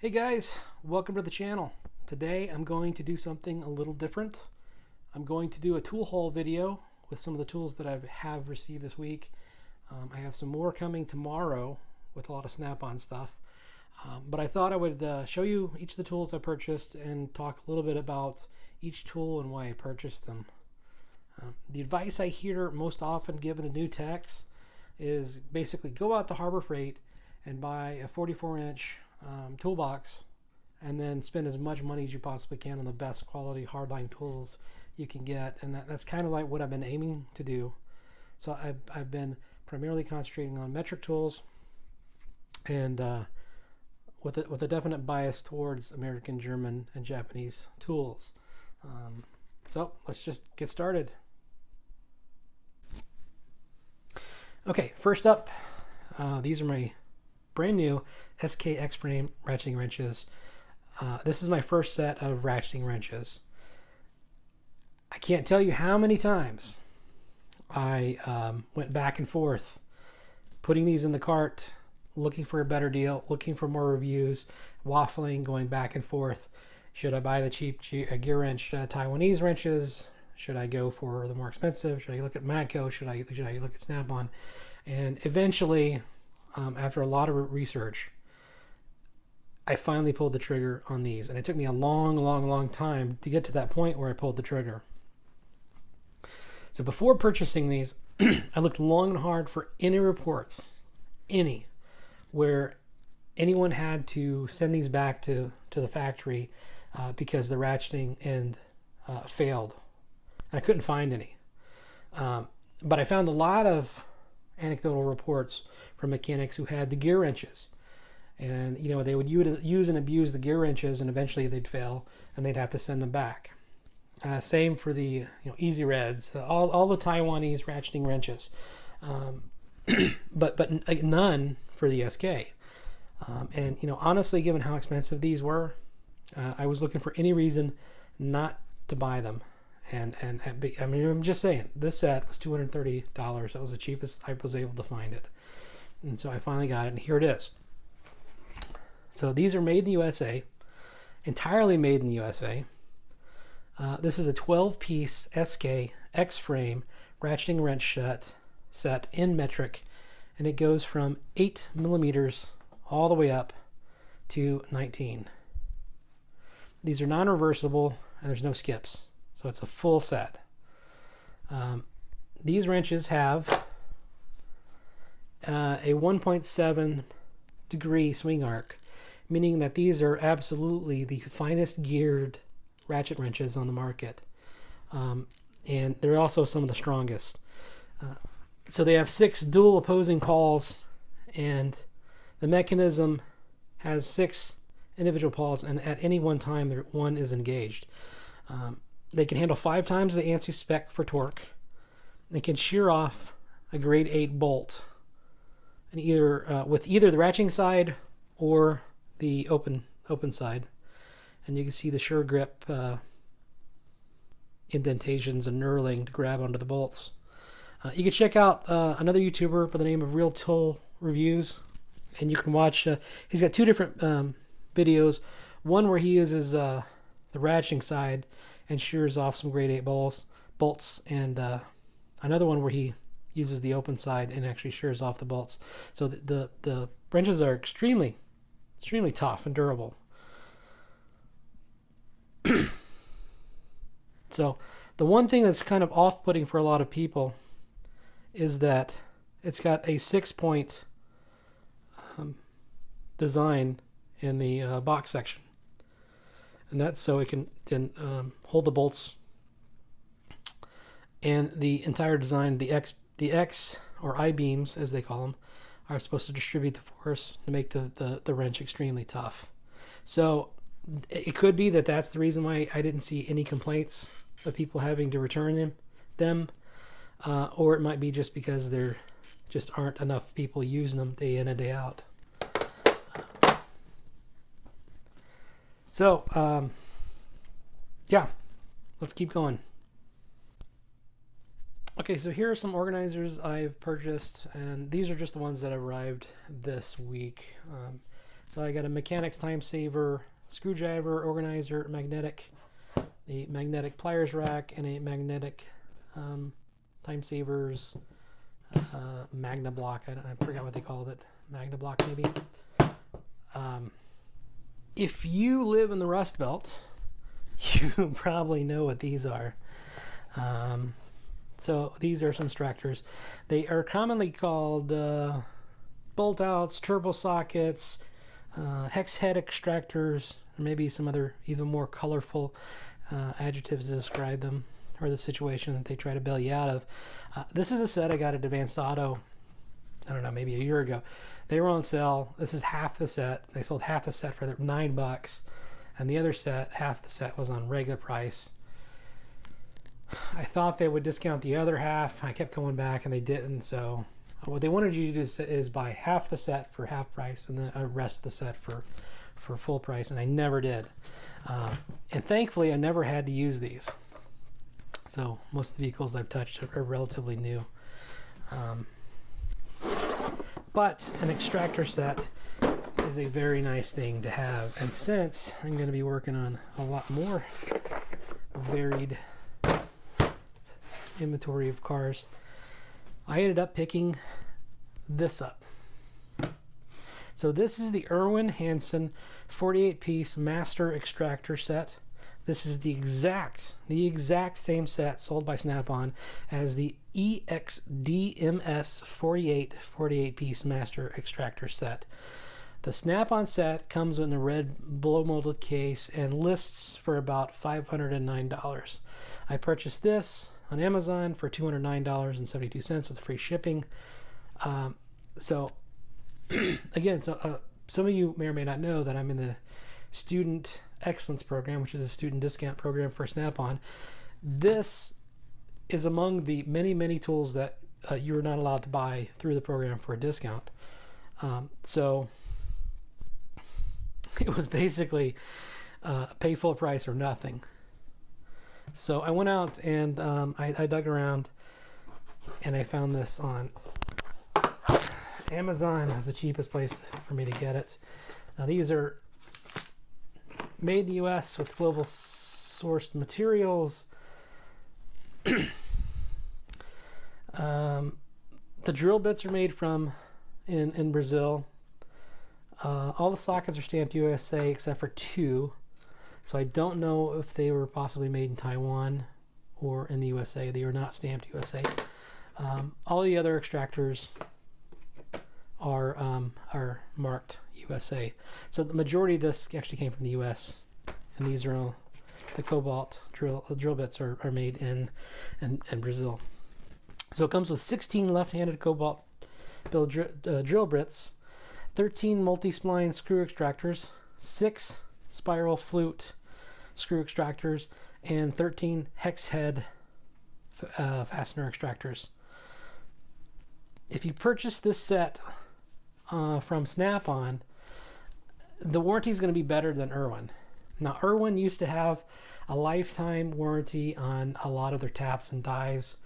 Hey guys, welcome to the channel. Today I'm going to do something a little different. I'm going to do a tool haul video with some of the tools that I have received this week. I have some more coming tomorrow with a lot of Snap-on stuff. But I thought I would show you each of the tools I purchased and talk a little bit about each tool and why I purchased them. The advice I hear most often given to new techs is basically go out to Harbor Freight and buy a 44-inch toolbox and then spend as much money as you possibly can on the best quality hardline tools you can get. And that's kind of like what I've been aiming to do. So I've been primarily concentrating on metric tools and with a definite bias towards American, German, and Japanese tools. So let's just get started. Okay, first up, these are my brand new SK X-Frame ratcheting wrenches. This is my first set of ratcheting wrenches. I can't tell you how many times I went back and forth putting these in the cart, looking for a better deal, looking for more reviews, waffling, going back and forth. Should I buy the cheap gear wrench Taiwanese wrenches? Should I go for the more expensive? Should I look at Matco? Should I look at Snap-on? And eventually, after a lot of research, I finally pulled the trigger on these. And it took me a long time to get to that point where I pulled the trigger. So before purchasing these, I looked long and hard for any reports, where anyone had to send these back to the factory because the ratcheting end failed. I couldn't find any. But I found a lot of anecdotal reports from mechanics who had the gear wrenches. And, they would use and abuse the gear wrenches, and eventually they'd fail, and they'd have to send them back. Same for the Easy Reds, all the Taiwanese ratcheting wrenches. But none for the SK. And, honestly, given how expensive these were, I was looking for any reason not to buy them. And I mean, I'm just saying, this set was $230. That was the cheapest I was able to find it. And so I finally got it, and here it is. So these are made in the USA, entirely made in the USA. This is a 12-piece SK X-Frame ratcheting wrench set in metric, and it goes from 8 millimeters all the way up to 19. These are non-reversible, and there's no skips. So it's a full set. These wrenches have a 1.7 degree swing arc, meaning that these are absolutely the finest geared ratchet wrenches on the market. And they're also some of the strongest. So they have 6 dual opposing pawls, and the mechanism has 6 individual pawls, and at any one time, one is engaged. They can handle 5 times the ANSI spec for torque. They can shear off a grade 8 bolt, and with either the ratcheting side or the open side. And you can see the Sure Grip indentations and knurling to grab onto the bolts. You can check out another YouTuber by the name of Real Tool Reviews, and you can watch. He's got 2 different videos. One where he uses the ratcheting side and shears off some grade 8 bolts, and another one where he uses the open side and actually shears off the bolts. So the wrenches are extremely tough and durable. So the one thing that's kind of off-putting for a lot of people is that it's got a 6-point design in the box section. And that's so it can hold the bolts. And the entire design, the X or I-beams, as they call them, are supposed to distribute the force to make the wrench extremely tough. So it could be that that's the reason why I didn't see any complaints of people having to return them. Or it might be just because there just aren't enough people using them day in and day out. So, yeah, let's keep going. Okay, so here are some organizers I've purchased, and these are just the ones that arrived this week. So I got a mechanics time saver, screwdriver, organizer, magnetic, a magnetic pliers rack, and a magnetic time savers Magna block. I forgot what they called it. Magna block maybe. If you live in the Rust Belt, you probably know what these are. So these are some extractors. They are commonly called bolt outs, turbo sockets, hex head extractors, or maybe some other even more colorful adjectives to describe them or the situation that they try to bail you out of. This is a set I got at Advanced Auto, I don't know, maybe a year ago. They were on sale. This is half the set. They sold half the set for $9, and the other set, half the set, was on regular price. I thought they would discount the other half. I kept going back and they didn't. So what they wanted you to do is buy half the set for half price and the rest of the set for full price, and I never did. And thankfully I never had to use these. So most of the vehicles I've touched are relatively new. But an extractor set is a very nice thing to have. And since I'm going to be working on a lot more varied inventory of cars, I ended up picking this up. So this is the Irwin Hansen 48-piece Master Extractor set. This is the exact same set sold by Snap-on as the EXDMS 48-piece Master Extractor set. The Snap-on set comes in a red blow molded case and lists for about $509. I purchased this on Amazon for $209.72 with free shipping. So again, some of you may or may not know that I'm in the Student Excellence Program, which is a student discount program for Snap-on. This is among the many tools that you're not allowed to buy through the program for a discount. So it was basically pay full price or nothing. So I went out and I dug around and I found this on Amazon. It was the cheapest place for me to get it. Now these are made in the U.S. with global sourced materials. The drill bits are made in Brazil. All the sockets are stamped USA except for 2. So I don't know if they were possibly made in Taiwan or in the USA. They are not stamped USA. All the other extractors are marked USA. So the majority of this actually came from the US, and these are all the Cobalt drill bits are made in Brazil. So it comes with 16 left-handed Cobalt drill bits, 13 multi-spline screw extractors, 6 spiral flute screw extractors, and 13 hex head fastener extractors. If you purchase this set from Snap-on, the warranty is going to be better than Irwin. Now, Irwin used to have a lifetime warranty on a lot of their taps and dies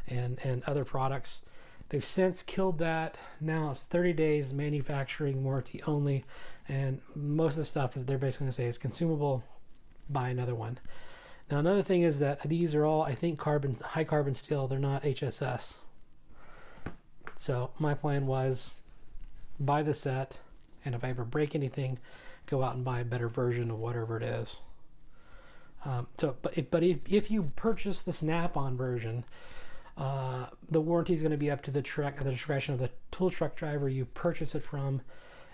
and other products. They've since killed that. Now it's 30 days manufacturing warranty only, and most of the stuff is they're basically going to say is consumable, buy another one. Now another thing is that these are all, I think, high carbon steel. They're not HSS. So my plan was buy the set, and if I ever break anything, go out and buy a better version of whatever it is. But if you purchase the Snap-on version, the warranty is going to be up to the discretion of the tool truck driver you purchase it from,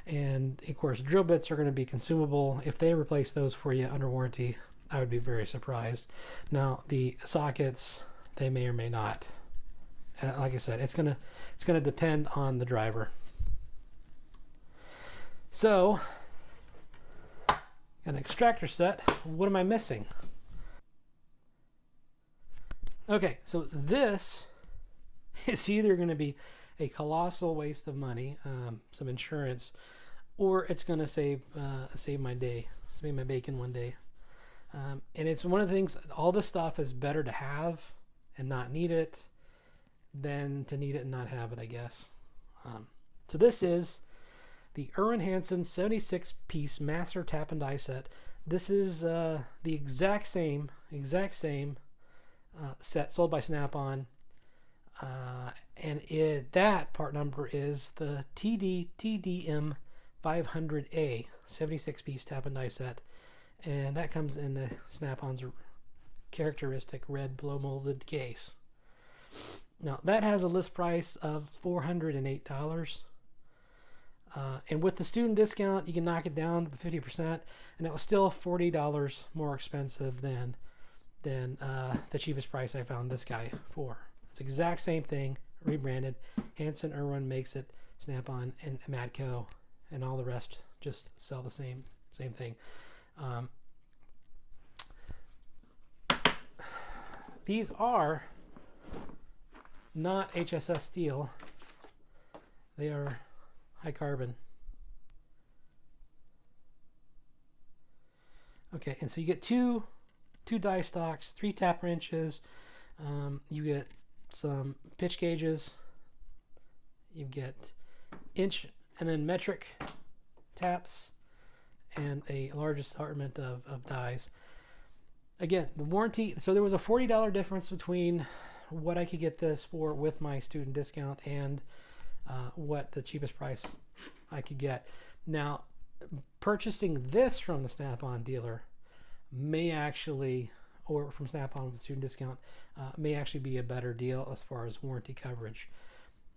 and of course drill bits are going to be consumable. If they replace those for you under warranty, I would be very surprised. Now the sockets, they may or may not. Like I said, it's gonna depend on the driver. So, an extractor set. What am I missing? Okay, so this is either going to be a colossal waste of money, some insurance, or it's going to save my day, save my bacon one day. And it's one of the things. All this stuff is better to have and not need it than to need it and not have it, I guess. So this is the Irwin Hansen 76-piece master tap and die set. This is the exact same set sold by Snap-on, and that part number is the TDM 500A 76-piece tap and die set, and that comes in the Snap-on's characteristic red blow molded case. Now that has a list price of $408. And with the student discount, you can knock it down to 50%, and it was still $40 more expensive than the cheapest price I found this guy for. It's the exact same thing, rebranded. Hansen Irwin makes it. Snap-on and Matco and all the rest just sell the same thing. These are not HSS steel. They are high carbon. Okay, and so you get two die stocks, 3 tap wrenches. You get some pitch gauges. You get inch and then metric taps, and a large assortment of dies. Again, the warranty. So there was a $40 difference between what I could get this for with my student discount and what the cheapest price I could get. Now, purchasing this from the Snap-on dealer may actually, or from Snap-on with student discount, may actually be a better deal as far as warranty coverage.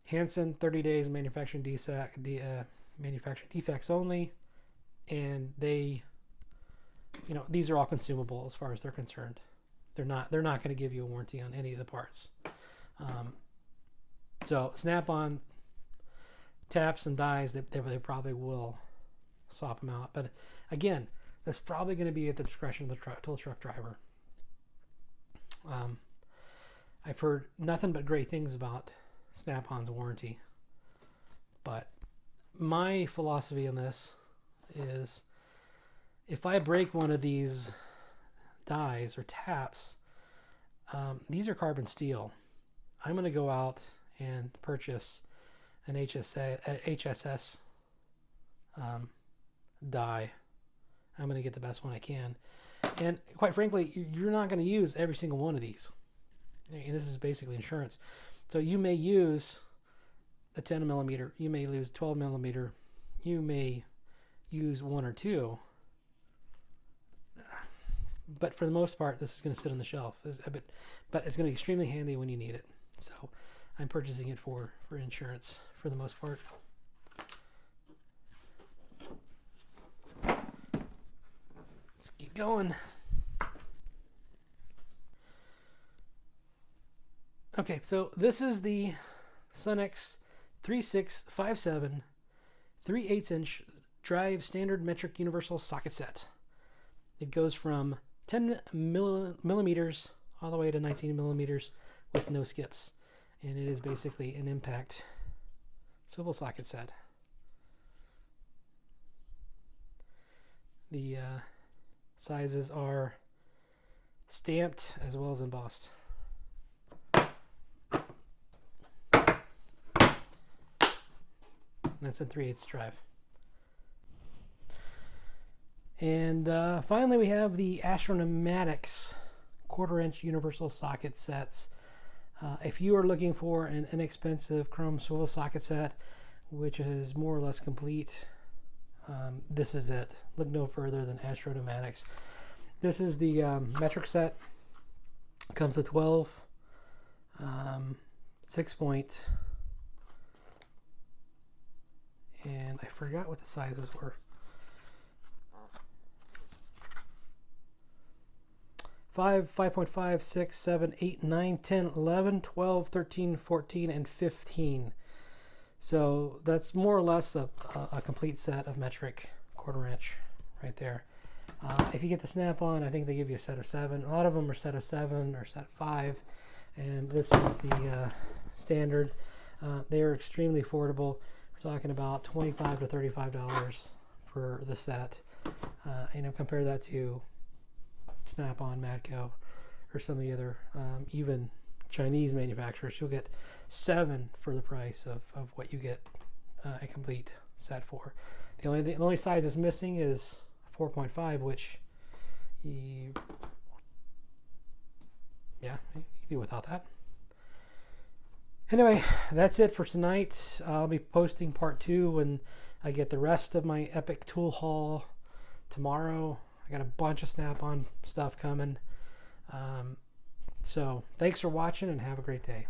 Hansen, 30 days manufacturing defects only, and they, these are all consumable as far as they're concerned. They're not going to give you a warranty on any of the parts. So Snap-on taps and dies, they probably will swap them out. But again, that's probably going to be at the discretion of the tool truck driver. I've heard nothing but great things about Snap-on's warranty. But my philosophy on this is, if I break one of these dies or taps, these are carbon steel. I'm going to go out and purchase an HSS die. I'm going to get the best one I can. And quite frankly, you're not going to use every single one of these. And this is basically insurance. So you may use a 10 millimeter, you may use 12 millimeter, you may use 1 or 2. But for the most part, this is going to sit on the shelf. But it's going to be extremely handy when you need it. So I'm purchasing it for insurance for the most part. Let's keep going. Okay, so this is the Sunex 3657 3/8-inch drive standard metric universal socket set. It goes from 10 millimeters all the way to 19 millimeters with no skips. And it is basically an impact swivel socket set. The sizes are stamped as well as embossed. And that's a 3/8 drive. And finally, we have the Astro-Pneumatics 1/4-inch universal socket sets. If you are looking for an inexpensive chrome swivel socket set, which is more or less complete, this is it. Look no further than Astro-Pneumatics. This is the metric set. It comes with 12 6-point, and I forgot what the sizes were. 5.5, 6, 7, 8, 9, 10, 11, 12, 13, 14, and 15. So that's more or less a complete set of metric 1/4-inch right there. If you get the Snap-on, I think they give you a set of 7. A lot of them are set of 7 or set of 5. And this is the standard. They are extremely affordable. We're talking about $25 to $35 for the set. Compare that to Snap-on, Matco, or some of the other even Chinese manufacturers. You'll get 7 for the price of what you get a complete set for. The only size that's missing is 4.5, which you can do without that. Anyway, that's it for tonight. I'll be posting part 2 when I get the rest of my Epic tool haul tomorrow. I got a bunch of Snap-on stuff coming. So thanks for watching and have a great day.